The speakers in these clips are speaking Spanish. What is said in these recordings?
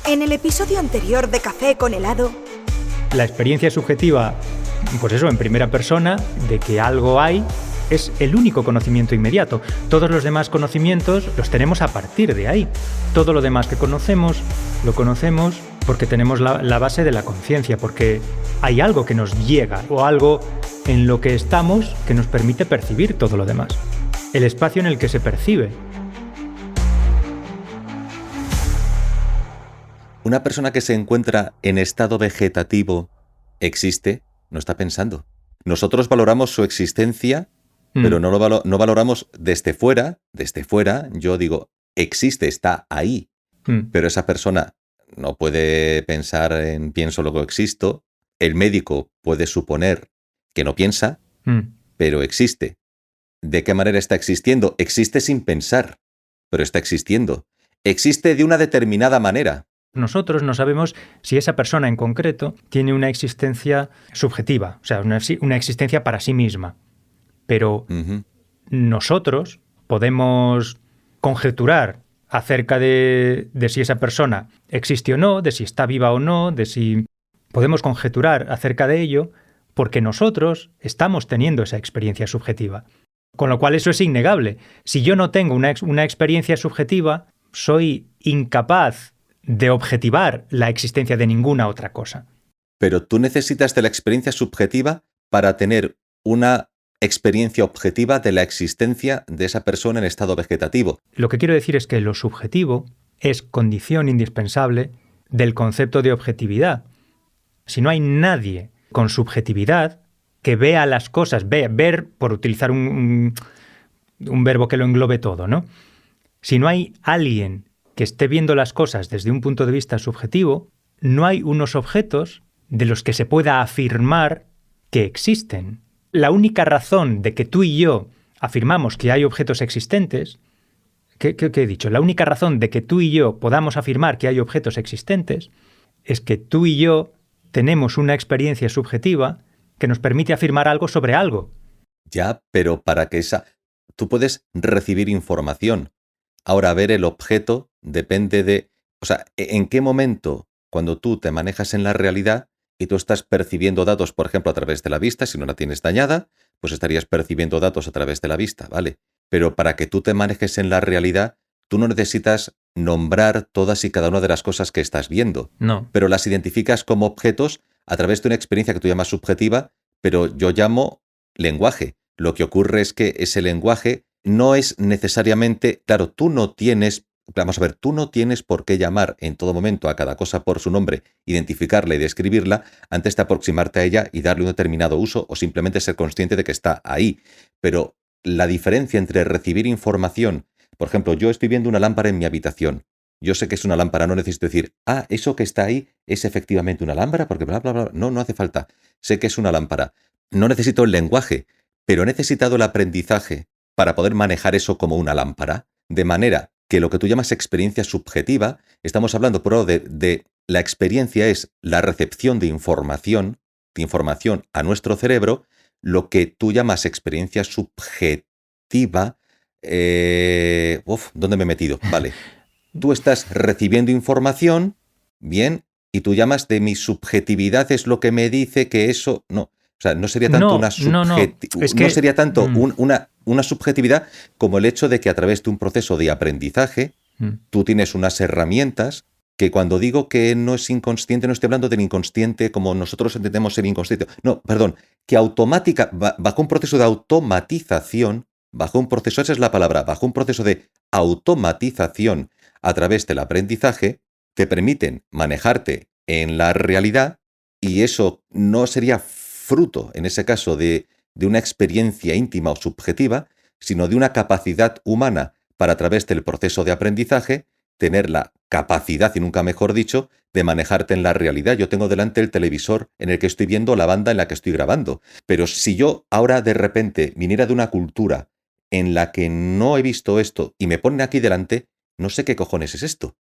En el episodio anterior de Café con helado... La experiencia subjetiva, pues eso, en primera persona, de que algo hay, es el único conocimiento inmediato. Todos los demás conocimientos los tenemos a partir de ahí. Todo lo demás que conocemos, lo conocemos porque tenemos la base de la conciencia, porque hay algo que nos llega o algo en lo que estamos que nos permite percibir todo lo demás. El espacio en el que se percibe. Una persona que se encuentra en estado vegetativo existe, no está pensando. Nosotros valoramos su existencia, pero no valoramos desde fuera. Desde fuera, yo digo, existe, está ahí. Pero esa persona no puede pensar en pienso, luego existo. El médico puede suponer que no piensa, pero existe. ¿De qué manera está existiendo? Existe sin pensar, pero está existiendo. Existe de una determinada manera. Nosotros no sabemos si esa persona en concreto tiene una existencia subjetiva, o sea, una existencia para sí misma. Pero nosotros podemos conjeturar acerca de si esa persona existe o no, de si está viva o no, de si podemos conjeturar acerca de ello, porque nosotros estamos teniendo esa experiencia subjetiva. Con lo cual eso es innegable. Si yo no tengo una experiencia subjetiva, soy incapaz de objetivar la existencia de ninguna otra cosa. Pero tú necesitas de la experiencia subjetiva para tener una experiencia objetiva de la existencia de esa persona en estado vegetativo. Lo que quiero decir es que lo subjetivo es condición indispensable del concepto de objetividad. Si no hay nadie con subjetividad que vea las cosas, ver por utilizar un verbo que lo englobe todo, ¿no? Si no hay alguien que esté viendo las cosas desde un punto de vista subjetivo, no hay unos objetos de los que se pueda afirmar que existen. La única razón de que tú y yo afirmamos que hay objetos existentes, ¿qué he dicho? La única razón de que tú y yo podamos afirmar que hay objetos existentes es que tú y yo tenemos una experiencia subjetiva que nos permite afirmar algo sobre algo. Ya, pero para que tú puedes recibir información. Ahora, ver el objeto depende de... O sea, ¿en qué momento, cuando tú te manejas en la realidad y tú estás percibiendo datos, por ejemplo, a través de la vista, si no la tienes dañada, pues estarías percibiendo datos a través de la vista, ¿vale? Pero para que tú te manejes en la realidad, tú no necesitas nombrar todas y cada una de las cosas que estás viendo. No. Pero las identificas como objetos a través de una experiencia que tú llamas subjetiva, pero yo llamo lenguaje. Lo que ocurre es que ese lenguaje no es necesariamente... Claro, tú no tienes por qué llamar en todo momento a cada cosa por su nombre, identificarla y describirla antes de aproximarte a ella y darle un determinado uso o simplemente ser consciente de que está ahí. Pero la diferencia entre recibir información... Por ejemplo, yo estoy viendo una lámpara en mi habitación. Yo sé que es una lámpara, no necesito decir, eso que está ahí es efectivamente una lámpara, porque bla, bla, bla. No hace falta. Sé que es una lámpara. No necesito el lenguaje, pero he necesitado el aprendizaje para poder manejar eso como una lámpara, de manera que lo que tú llamas experiencia subjetiva, estamos hablando por ahora de la experiencia es la recepción de información a nuestro cerebro, lo que tú llamas experiencia subjetiva. ¿Dónde me he metido? Vale. Tú estás recibiendo información, bien, y tú llamas de mi subjetividad es lo que me dice que eso... No. O sea, no sería tanto una subjetividad como el hecho de que a través de un proceso de aprendizaje tú tienes unas herramientas que cuando digo que no es inconsciente, no estoy hablando del inconsciente como nosotros entendemos ser inconsciente. No, perdón, que bajo un proceso de automatización, esa es la palabra, bajo un proceso de automatización a través del aprendizaje, te permiten manejarte en la realidad y eso no sería fruto, en ese caso, de una experiencia íntima o subjetiva, sino de una capacidad humana para, a través del proceso de aprendizaje, tener la capacidad, y nunca mejor dicho, de manejarte en la realidad. Yo tengo delante el televisor en el que estoy viendo la banda en la que estoy grabando. Pero si yo ahora de repente viniera de una cultura en la que no he visto esto y me ponen aquí delante, no sé qué cojones es esto.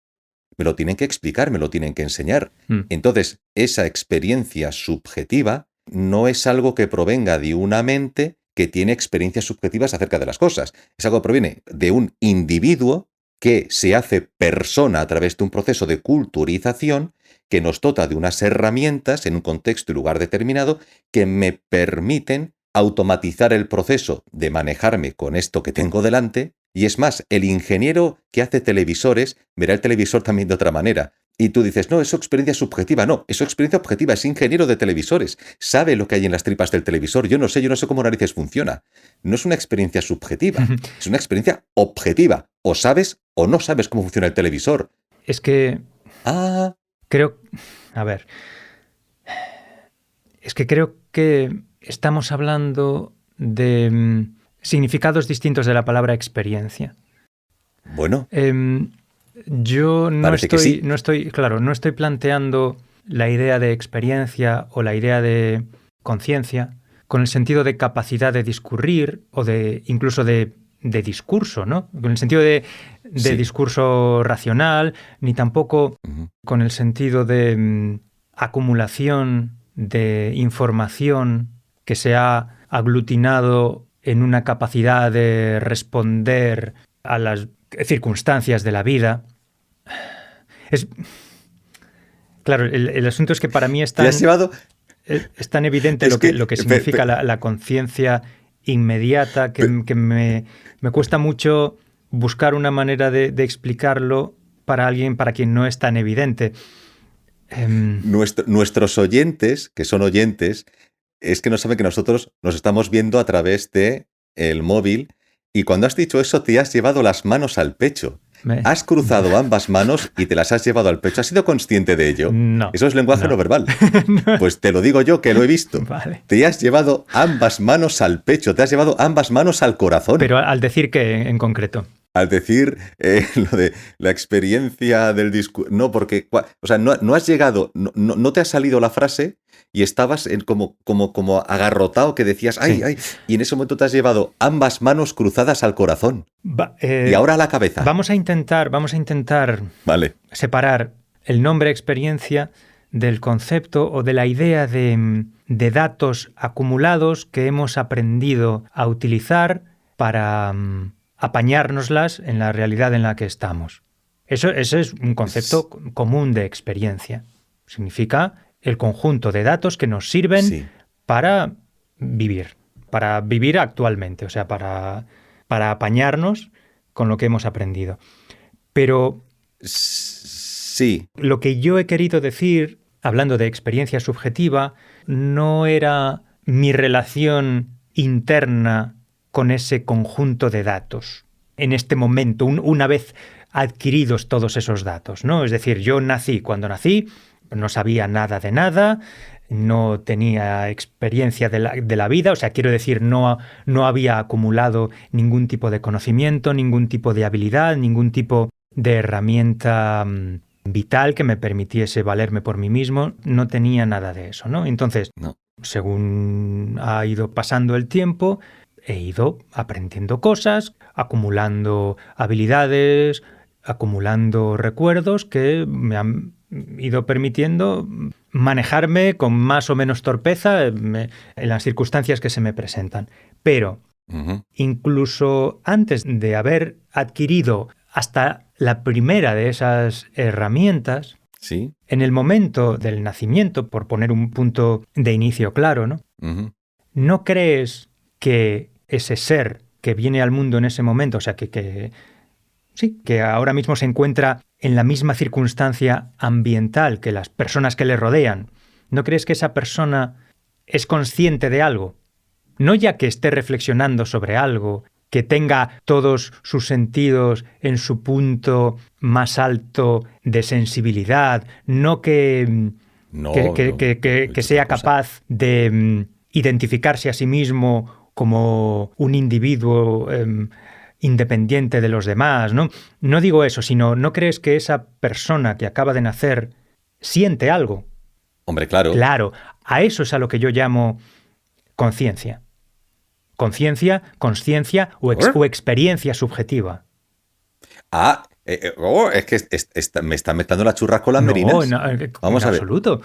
Me lo tienen que explicar, me lo tienen que enseñar. Entonces, esa experiencia subjetiva no es algo que provenga de una mente que tiene experiencias subjetivas acerca de las cosas. Es algo que proviene de un individuo que se hace persona a través de un proceso de culturización que nos dota de unas herramientas en un contexto y lugar determinado que me permiten automatizar el proceso de manejarme con esto que tengo delante. Y es más, el ingeniero que hace televisores verá el televisor también de otra manera. Y tú dices, no, es su experiencia subjetiva. No, es su experiencia objetiva, es ingeniero de televisores. Sabe lo que hay en las tripas del televisor. Yo no sé cómo narices funciona. No es una experiencia subjetiva, es una experiencia objetiva. O sabes o no sabes cómo funciona el televisor. Es que... Creo... A ver... Es que creo que estamos hablando de significados distintos de la palabra experiencia. Bueno... Yo no estoy planteando la idea de experiencia o la idea de conciencia con el sentido de capacidad de discurrir o de incluso de discurso, ¿no? Con el sentido de discurso racional, ni tampoco con el sentido de acumulación de información que se ha aglutinado en una capacidad de responder a las circunstancias de la vida. Claro, el asunto es que para mí es tan evidente lo que significa la conciencia inmediata que me cuesta mucho buscar una manera de explicarlo para alguien para quien no es tan evidente. Nuestros oyentes, que son oyentes, es que no saben que nosotros nos estamos viendo a través de el móvil. Y cuando has dicho eso, te has llevado las manos al pecho. Has cruzado ambas manos y te las has llevado al pecho. ¿Has sido consciente de ello? No. Eso es lenguaje no verbal. No. Pues te lo digo yo, que lo he visto. Vale. Te has llevado ambas manos al pecho, te has llevado ambas manos al corazón. Pero al decir ¿qué en concreto? Al decir lo de la experiencia del discurso... No, porque... O sea, no has llegado... No te ha salido la frase y estabas como agarrotado que decías ¡ay, ay! Y en ese momento te has llevado ambas manos cruzadas al corazón. Y ahora a la cabeza. Vamos a intentar separar el nombre experiencia del concepto o de la idea de datos acumulados que hemos aprendido a utilizar para... apañárnoslas en la realidad en la que estamos. Eso es un concepto común de experiencia. Significa el conjunto de datos que nos sirven para vivir actualmente, o sea, para apañarnos con lo que hemos aprendido. Pero lo que yo he querido decir, hablando de experiencia subjetiva, no era mi relación interna con ese conjunto de datos. En este momento, una vez adquiridos todos esos datos, ¿no? Es decir, yo cuando nací, no sabía nada de nada, no tenía experiencia de la vida, o sea, quiero decir, no había acumulado ningún tipo de conocimiento, ningún tipo de habilidad, ningún tipo de herramienta vital que me permitiese valerme por mí mismo, no tenía nada de eso, ¿no? Entonces, según ha ido pasando el tiempo, he ido aprendiendo cosas, acumulando habilidades, acumulando recuerdos que me han ido permitiendo manejarme con más o menos torpeza en las circunstancias que se me presentan. Pero incluso antes de haber adquirido hasta la primera de esas herramientas, en el momento del nacimiento, por poner un punto de inicio claro, ¿no? ¿No crees que ese ser que viene al mundo en ese momento, o sea, que ahora mismo se encuentra en la misma circunstancia ambiental que las personas que le rodean, ¿no crees que esa persona es consciente de algo? No ya que esté reflexionando sobre algo, que tenga todos sus sentidos en su punto más alto de sensibilidad, no que sea capaz de identificarse a sí mismo como un individuo independiente de los demás, ¿no? No digo eso, sino ¿no crees que esa persona que acaba de nacer siente algo? Hombre, claro. Claro, a eso es a lo que yo llamo conciencia. Conciencia, consciencia o experiencia subjetiva. Es que me está metiendo la churras con las merinas. No, Vamos en a ver. absoluto.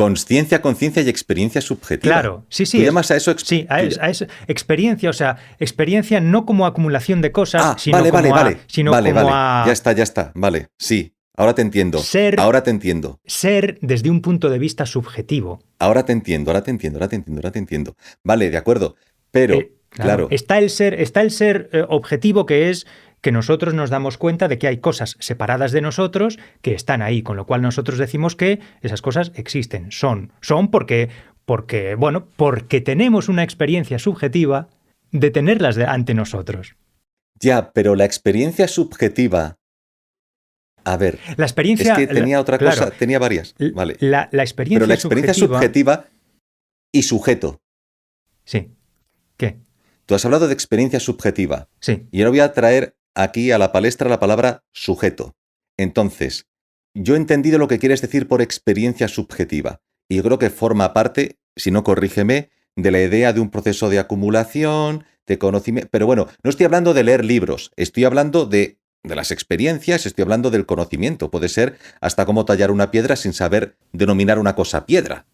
Conciencia, conciencia y experiencia subjetiva. Claro, sí. ¿Tú llamas a eso Sí, a eso. Experiencia, o sea, experiencia no como acumulación de cosas, sino vale, como vale. sino vale, como vale. Ya está. Vale, sí. Ahora te entiendo. Ahora te entiendo. Ser desde un punto de vista subjetivo. Ahora te entiendo. Vale, de acuerdo. Pero, claro. Está el ser objetivo, que es que nosotros nos damos cuenta de que hay cosas separadas de nosotros que están ahí, con lo cual nosotros decimos que esas cosas existen. Son porque tenemos una experiencia subjetiva de tenerlas ante nosotros. Ya, pero la experiencia subjetiva... A ver, la experiencia, es que tenía otra cosa, tenía varias. Vale. La experiencia pero la experiencia subjetiva y sujeto. Sí. ¿Qué? Tú has hablado de experiencia subjetiva. Sí. Y ahora voy a traer aquí a la palestra la palabra sujeto. Entonces, yo he entendido lo que quieres decir por experiencia subjetiva. Y yo creo que forma parte, si no corrígeme, de la idea de un proceso de acumulación, de conocimiento. Pero bueno, no estoy hablando de leer libros, estoy hablando de las experiencias, estoy hablando del conocimiento. Puede ser hasta cómo tallar una piedra sin saber denominar una cosa piedra.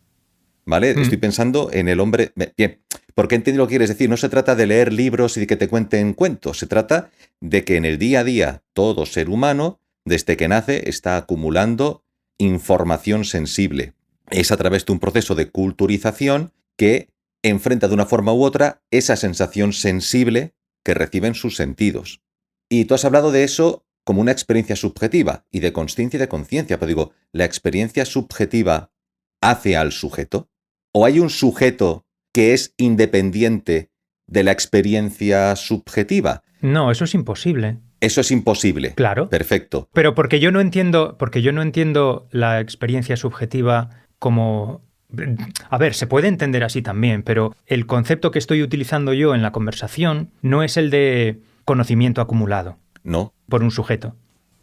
¿Vale? Estoy pensando en el hombre... Bien, porque entiendo lo que quieres decir. No se trata de leer libros y de que te cuenten cuentos. Se trata de que en el día a día todo ser humano, desde que nace, está acumulando información sensible. Es a través de un proceso de culturización que enfrenta de una forma u otra esa sensación sensible que reciben sus sentidos. Y tú has hablado de eso como una experiencia subjetiva y de consciencia y de conciencia. Pero digo, ¿la experiencia subjetiva hace al sujeto? ¿O hay un sujeto que es independiente de la experiencia subjetiva? No, eso es imposible. Eso es imposible. Claro. Perfecto. Pero porque yo no entiendo la experiencia subjetiva como... A ver, se puede entender así también, pero el concepto que estoy utilizando yo en la conversación no es el de conocimiento acumulado. No. Por un sujeto.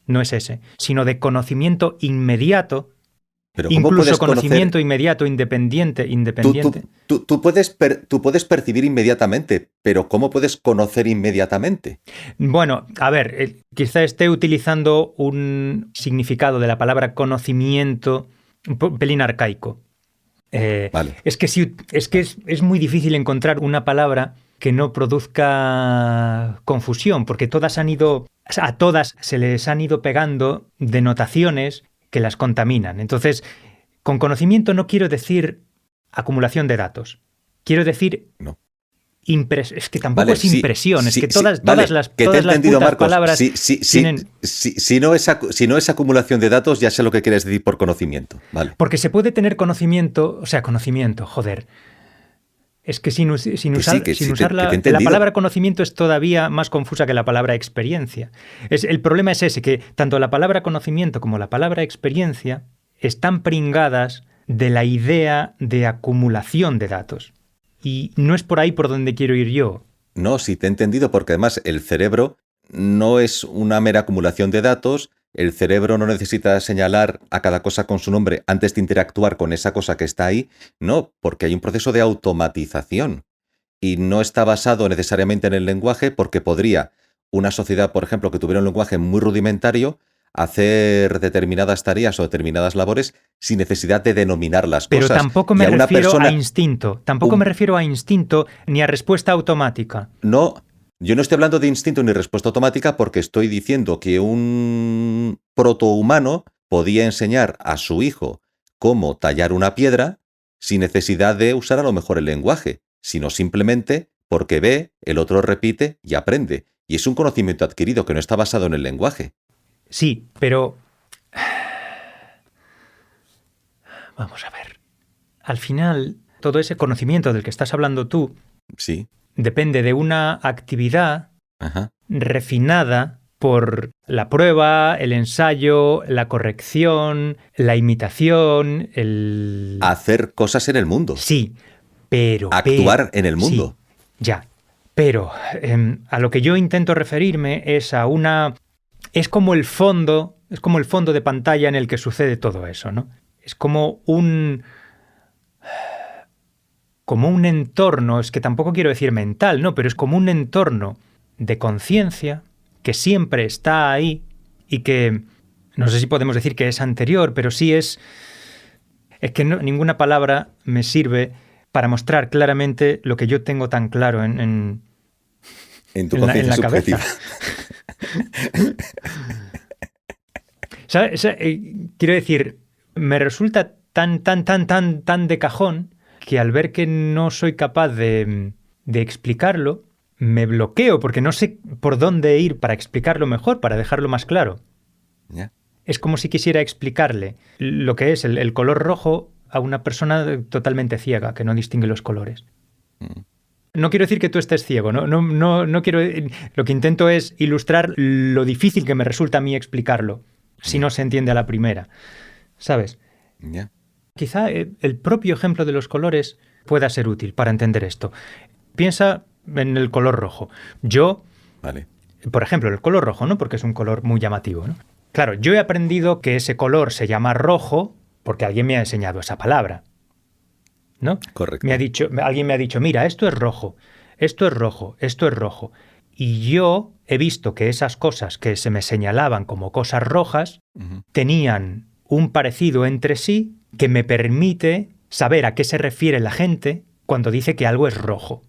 No es ese. Sino de conocimiento inmediato. Pero incluso conocimiento inmediato, independiente. Tú puedes percibir inmediatamente, pero ¿cómo puedes conocer inmediatamente? Bueno, a ver, quizá esté utilizando un significado de la palabra conocimiento un pelín arcaico. Vale. Es que es muy difícil encontrar una palabra que no produzca confusión, porque a todas se les han ido pegando denotaciones que las contaminan. Entonces, con conocimiento no quiero decir acumulación de datos. Quiero decir... No. Es que tampoco es impresión, es que todas las Marcos, palabras tienen... Si no es acumulación de datos, ya sé lo que quieres decir por conocimiento. Vale. Porque se puede tener conocimiento, joder. Es que sin usar la palabra conocimiento es todavía más confusa que la palabra experiencia. El problema es ese, que tanto la palabra conocimiento como la palabra experiencia están pringadas de la idea de acumulación de datos. Y no es por ahí por donde quiero ir yo. No, sí te he entendido, porque además el cerebro no es una mera acumulación de datos. El cerebro no necesita señalar a cada cosa con su nombre antes de interactuar con esa cosa que está ahí. No, porque hay un proceso de automatización. Y no está basado necesariamente en el lenguaje, porque podría una sociedad, por ejemplo, que tuviera un lenguaje muy rudimentario, hacer determinadas tareas o determinadas labores sin necesidad de denominar las cosas. Pero tampoco me refiero a instinto. Tampoco me refiero a instinto ni a respuesta automática. No, yo no estoy hablando de instinto ni respuesta automática, porque estoy diciendo que un protohumano podía enseñar a su hijo cómo tallar una piedra sin necesidad de usar a lo mejor el lenguaje, sino simplemente porque ve, el otro repite y aprende. Y es un conocimiento adquirido que no está basado en el lenguaje. Sí, pero... Vamos a ver. Al final, todo ese conocimiento del que estás hablando tú... Sí. Depende de una actividad Ajá. refinada por la prueba, el ensayo, la corrección, la imitación, Hacer cosas en el mundo. Sí, pero... Actuar en el mundo. Sí, ya. Pero a lo que yo intento referirme es a una... Es como el fondo de pantalla en el que sucede todo eso, ¿no? Es como un entorno, es que tampoco quiero decir mental, no, pero es como un entorno de conciencia que siempre está ahí y que, no sé si podemos decir que es anterior, pero sí es Es que ninguna palabra me sirve para mostrar claramente lo que yo tengo tan claro en tu conciencia subjetiva. ¿Sabes? Quiero decir, me resulta tan de cajón que al ver que no soy capaz de explicarlo, me bloqueo porque no sé por dónde ir para explicarlo mejor, para dejarlo más claro. Yeah. Es como si quisiera explicarle lo que es el color rojo a una persona totalmente ciega, que no distingue los colores. No quiero decir que tú estés ciego, no quiero. Lo que intento es ilustrar lo difícil que me resulta a mí explicarlo, si no se entiende a la primera. ¿Sabes? Yeah. Quizá el propio ejemplo de los colores pueda ser útil para entender esto. Piensa en el color rojo. Vale. Por ejemplo, el color rojo, ¿no? Porque es un color muy llamativo, ¿no? Claro, yo he aprendido que ese color se llama rojo porque alguien me ha enseñado esa palabra, ¿no? Correcto. Alguien me ha dicho, mira, esto es rojo, esto es rojo, esto es rojo. Y yo he visto que esas cosas que se me señalaban como cosas rojas tenían un parecido entre sí que me permite saber a qué se refiere la gente cuando dice que algo es rojo.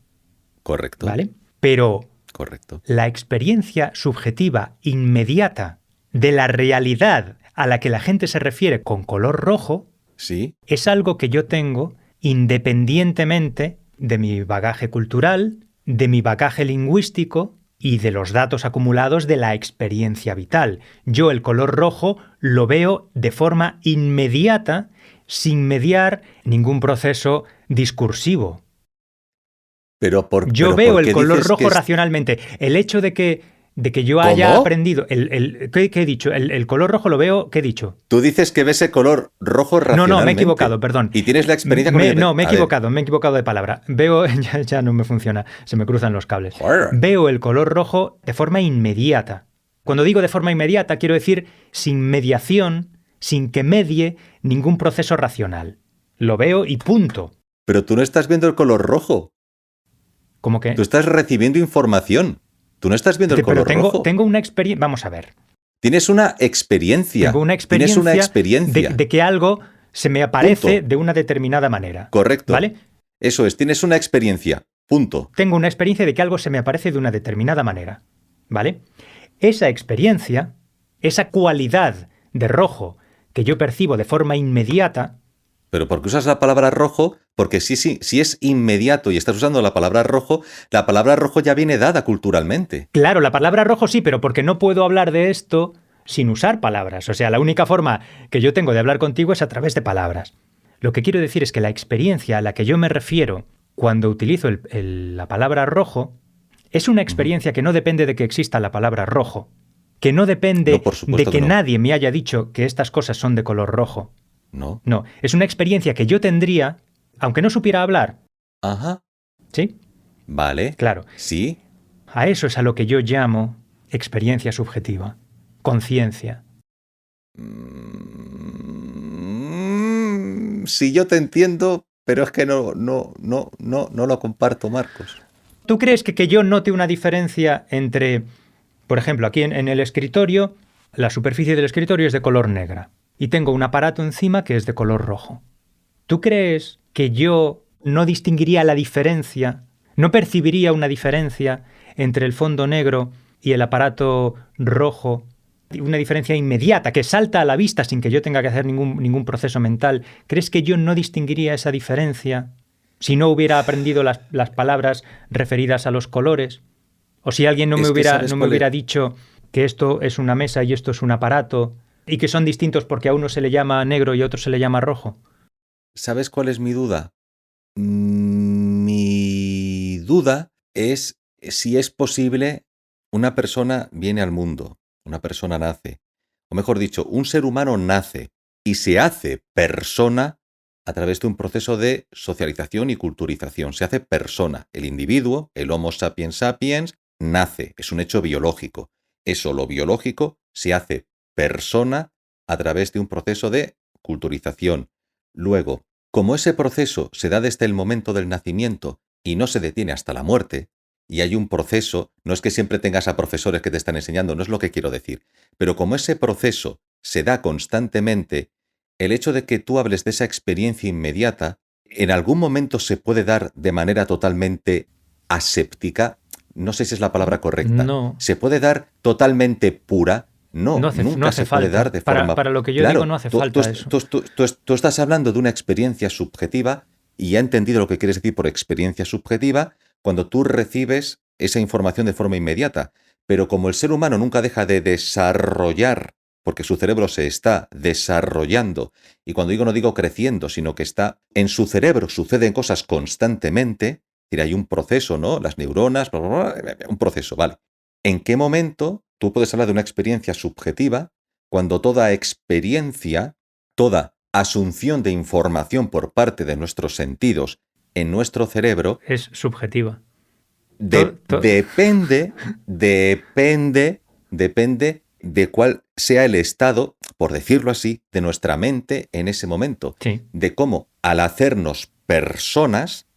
Correcto. ¿Vale? Pero correcto. La experiencia subjetiva inmediata de la realidad a la que la gente se refiere con color rojo, sí, es algo que yo tengo independientemente de mi bagaje cultural, de mi bagaje lingüístico y de los datos acumulados de la experiencia vital. Yo el color rojo lo veo de forma inmediata, sin mediar ningún proceso discursivo. Yo veo el color rojo racionalmente. El hecho de que yo haya aprendido... ¿Qué he dicho? El color rojo lo veo... ¿Qué he dicho? Tú dices que ves el color rojo racionalmente. No, me he equivocado, perdón. Y tienes la experiencia con el... No, me he equivocado de palabra. Veo... Ya no me funciona, se me cruzan los cables. Veo el color rojo de forma inmediata. Cuando digo de forma inmediata, quiero decir sin mediación, sin que medie ningún proceso racional. Lo veo y punto. Pero tú no estás viendo el color rojo. ¿Cómo que? Tú estás recibiendo información. Tú no estás viendo el color rojo. Tengo una experiencia... Vamos a ver. Tienes una experiencia. Tengo una experiencia, Tienes una experiencia. De que algo se me aparece de una determinada manera. Correcto. ¿Vale? Eso es, tienes una experiencia. Punto. Tengo una experiencia de que algo se me aparece de una determinada manera. ¿Vale? Esa experiencia, esa cualidad de rojo que yo percibo de forma inmediata... Pero ¿por qué usas la palabra rojo? Porque si es inmediato y estás usando la palabra rojo ya viene dada culturalmente. Claro, la palabra rojo sí, pero porque no puedo hablar de esto sin usar palabras. O sea, la única forma que yo tengo de hablar contigo es a través de palabras. Lo que quiero decir es que la experiencia a la que yo me refiero cuando utilizo la palabra rojo es una experiencia que no depende de que exista la palabra rojo, que no depende de que nadie me haya dicho que estas cosas son de color rojo. No. No, es una experiencia que yo tendría, aunque no supiera hablar. Ajá. ¿Sí? Vale. Claro. Sí. A eso es a lo que yo llamo experiencia subjetiva, conciencia. Sí, yo te entiendo, pero es que no lo comparto, Marcos. ¿Tú crees que yo note una diferencia entre, por ejemplo, aquí en el escritorio, la superficie del escritorio es de color negra? Y tengo un aparato encima que es de color rojo. ¿Tú crees que yo no distinguiría la diferencia, no percibiría una diferencia entre el fondo negro y el aparato rojo? Una diferencia inmediata que salta a la vista sin que yo tenga que hacer ningún proceso mental. ¿Crees que yo no distinguiría esa diferencia si no hubiera aprendido las palabras referidas a los colores? ¿O si alguien no me hubiera dicho que esto es una mesa y esto es un aparato? Y que son distintos porque a uno se le llama negro y a otro se le llama rojo. ¿Sabes cuál es mi duda? Mi duda es si es posible una persona viene al mundo, una persona nace, o mejor dicho, un ser humano nace y se hace persona a través de un proceso de socialización y culturización. Se hace persona. El individuo, el Homo sapiens sapiens, nace. Es un hecho biológico. Eso, lo biológico, se hace persona a través de un proceso de culturización. Luego, como ese proceso se da desde el momento del nacimiento y no se detiene hasta la muerte, y hay un proceso, no es que siempre tengas a profesores que te están enseñando, no es lo que quiero decir, pero como ese proceso se da constantemente, el hecho de que tú hables de esa experiencia inmediata, en algún momento se puede dar de manera totalmente aséptica. No sé si es la palabra correcta. No. ¿Se puede dar totalmente pura? No, nunca se puede dar de forma... Para lo que yo digo no hace falta eso. Tú estás hablando de una experiencia subjetiva y ya he entendido lo que quieres decir por experiencia subjetiva cuando tú recibes esa información de forma inmediata. Pero como el ser humano nunca deja de desarrollar, porque su cerebro se está desarrollando, y cuando digo no digo creciendo, sino que está en su cerebro, suceden cosas constantemente, es decir, hay un proceso, ¿no? Las neuronas, bla, bla, bla, un proceso, ¿vale? ¿En qué momento tú puedes hablar de una experiencia subjetiva cuando toda experiencia, toda asunción de información por parte de nuestros sentidos en nuestro cerebro es subjetiva? Depende de cuál sea el estado, por decirlo así, de nuestra mente en ese momento. Sí. De cómo al hacernos personas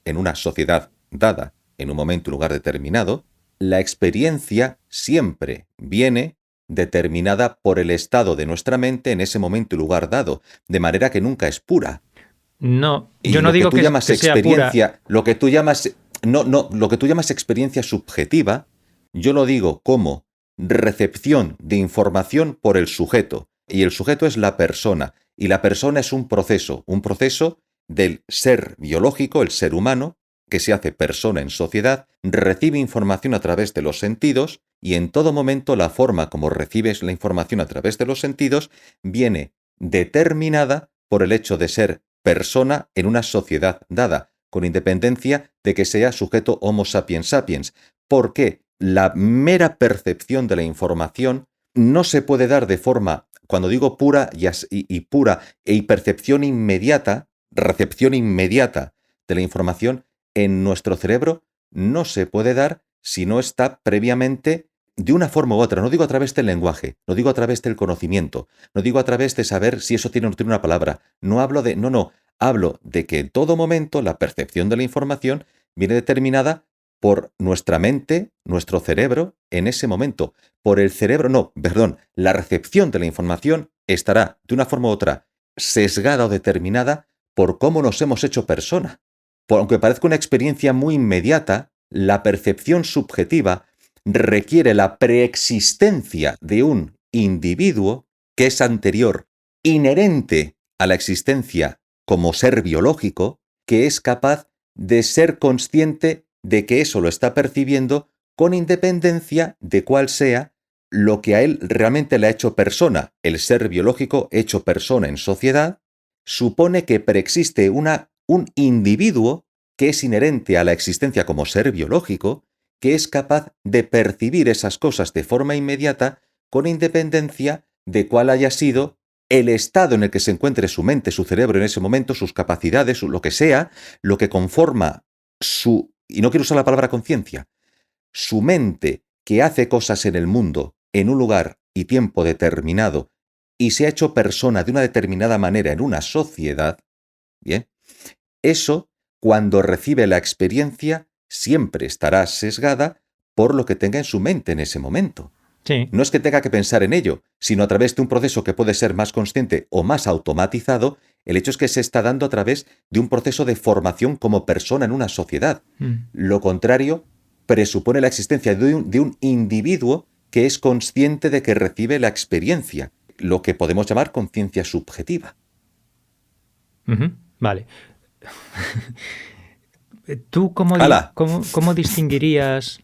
en una sociedad dada, en un momento y lugar determinado, la experiencia siempre viene determinada por el estado de nuestra mente en ese momento y lugar dado, de manera que nunca es pura. No, Y yo no digo que sea pura. Lo que tú llamas experiencia subjetiva, yo lo digo como recepción de información por el sujeto. Y el sujeto es la persona. Y la persona es un proceso del ser biológico, el ser humano, que se hace persona en sociedad, recibe información a través de los sentidos y en todo momento la forma como recibes la información a través de los sentidos viene determinada por el hecho de ser persona en una sociedad dada, con independencia de que sea sujeto Homo sapiens sapiens, porque la mera percepción de la información no se puede dar de forma, cuando digo pura y pura y percepción inmediata, recepción inmediata de la información en nuestro cerebro, no se puede dar si no está previamente de una forma u otra. No digo a través del lenguaje, no digo a través del conocimiento, no digo a través de saber si eso tiene o no tiene una palabra. Hablo de que en todo momento la percepción de la información viene determinada por nuestra mente, nuestro cerebro, en ese momento. La recepción de la información estará de una forma u otra sesgada o determinada por cómo nos hemos hecho persona. Aunque parezca una experiencia muy inmediata, la percepción subjetiva requiere la preexistencia de un individuo que es anterior, inherente a la existencia como ser biológico, que es capaz de ser consciente de que eso lo está percibiendo con independencia de cuál sea lo que a él realmente le ha hecho persona. El ser biológico hecho persona en sociedad supone que preexiste un individuo que es inherente a la existencia como ser biológico, que es capaz de percibir esas cosas de forma inmediata con independencia de cuál haya sido el estado en el que se encuentre su mente, su cerebro en ese momento, sus capacidades, lo que sea, lo que conforma y no quiero usar la palabra conciencia, su mente que hace cosas en el mundo, en un lugar y tiempo determinado, y se ha hecho persona de una determinada manera en una sociedad, ¿bien? Eso, cuando recibe la experiencia, siempre estará sesgada por lo que tenga en su mente en ese momento. Sí. No es que tenga que pensar en ello, sino a través de un proceso que puede ser más consciente o más automatizado. El hecho es que se está dando a través de un proceso de formación como persona en una sociedad. Lo contrario presupone la existencia de un individuo que es consciente de que recibe la experiencia, lo que podemos llamar conciencia subjetiva. Vale. ¿Tú cómo distinguirías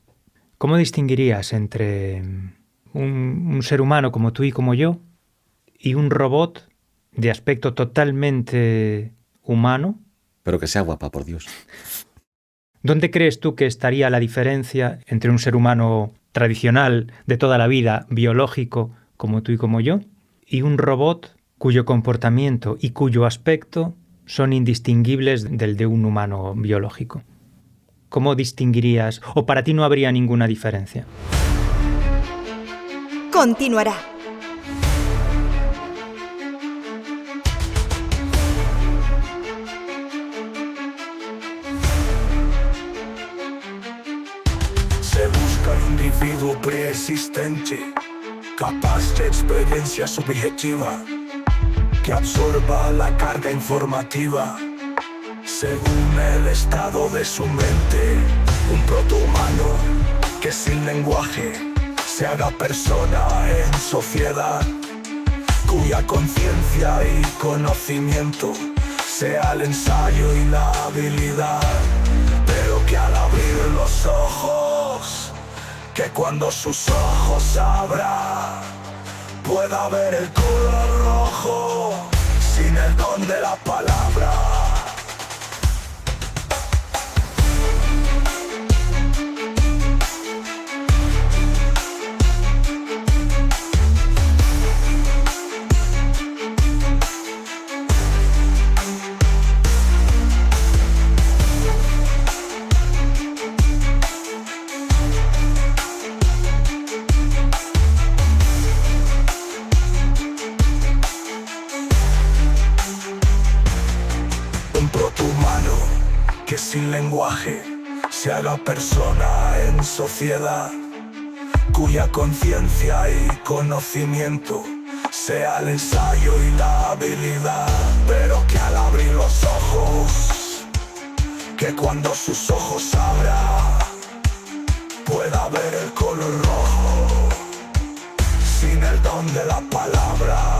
entre un ser humano como tú y como yo y un robot de aspecto totalmente humano? Pero que sea guapa, por Dios. ¿Dónde crees tú que estaría la diferencia entre un ser humano tradicional de toda la vida, biológico, como tú y como yo, y un robot cuyo comportamiento y cuyo aspecto son indistinguibles del de un humano biológico? ¿Cómo distinguirías? ¿O para ti no habría ninguna diferencia? Continuará. Se busca un individuo preexistente, capaz de experiencia subjetiva. que absorba la carga informativa según el estado de su mente. Un protohumano que sin lenguaje se haga persona en sociedad, cuya conciencia y conocimiento sea el ensayo y la habilidad, pero que al abrir los ojos, que cuando sus ojos abra, pueda ver el color rojo sin el don de la palabra. Un protohumano que sin lenguaje se haga persona en sociedad, cuya conciencia y conocimiento sea el ensayo y la habilidad, pero que al abrir los ojos, que cuando sus ojos abra, pueda ver el color rojo sin el don de la palabra.